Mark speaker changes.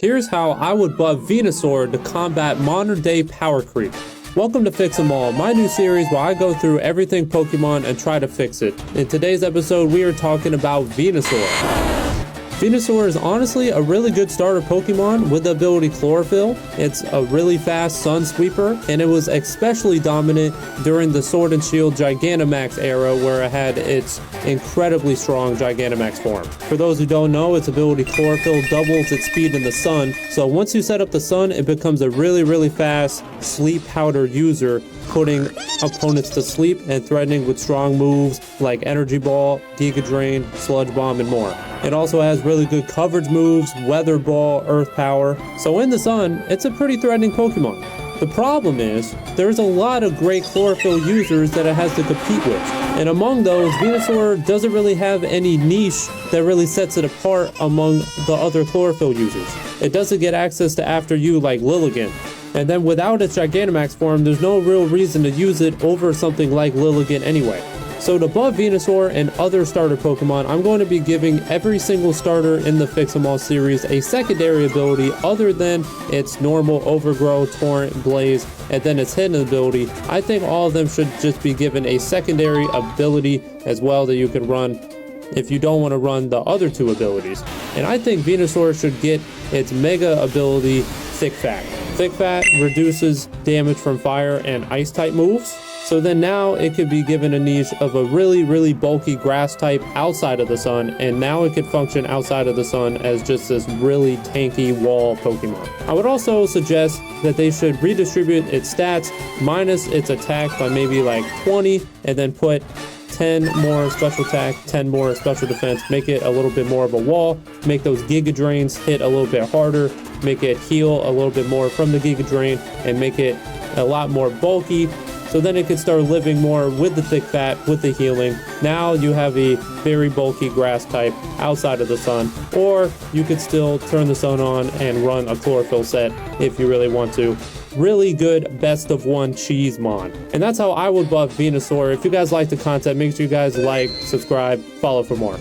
Speaker 1: Here's how I would buff Venusaur to combat modern day power creep. Welcome to Fix 'em All, my new series where I go through everything Pokemon and try to fix it. In today's episode, we are talking about Venusaur. Venusaur is honestly a really good starter Pokemon with the ability Chlorophyll. It's a really fast Sun Sweeper, and it was especially dominant during the Sword and Shield Gigantamax era where it had its incredibly strong Gigantamax form. For those who don't know, its ability Chlorophyll doubles its speed in the sun, so once you set up the sun, it becomes a really fast Sleep Powder user, putting opponents to sleep and threatening with strong moves like Energy Ball, Giga Drain, Sludge Bomb, and more. It also has really good coverage moves, Weather Ball, Earth Power, so in the sun, it's a pretty threatening Pokemon. The problem is, there's a lot of great Chlorophyll users that it has to compete with, and among those, Venusaur doesn't really have any niche that really sets it apart among the other Chlorophyll users. It doesn't get access to After You like Lilligant, and then without its Gigantamax form, there's no real reason to use it over something like Lilligant anyway. So to buff Venusaur and other starter Pokemon, I'm going to be giving every single starter in the Fix 'em All series a secondary ability other than its normal Overgrow, Torrent, Blaze, and then its hidden ability. I think all of them should just be given a secondary ability as well that you can run if you don't want to run the other two abilities. And I think Venusaur should get its mega ability, Thick Fat. Thick Fat reduces damage from fire and ice type moves. So then now it could be given a niche of a really bulky grass type outside of the sun, and now it could function outside of the sun as just this really tanky wall Pokemon. I would also suggest that they should redistribute its stats minus its attack by maybe like 20, and then put 10 more special attack, 10 more special defense, make it a little bit more of a wall, make those Giga Drains hit a little bit harder, make it heal a little bit more from the Giga Drain, and make it a lot more bulky. So then it could start living more with the Thick Fat, with the healing. Now you have a very bulky grass type outside of the sun, or you could still turn the sun on and run a Chlorophyll set if you really want to. Really good best of one Cheesemon. And that's how I would buff Venusaur. If you guys like the content, make sure you guys like, subscribe, follow for more.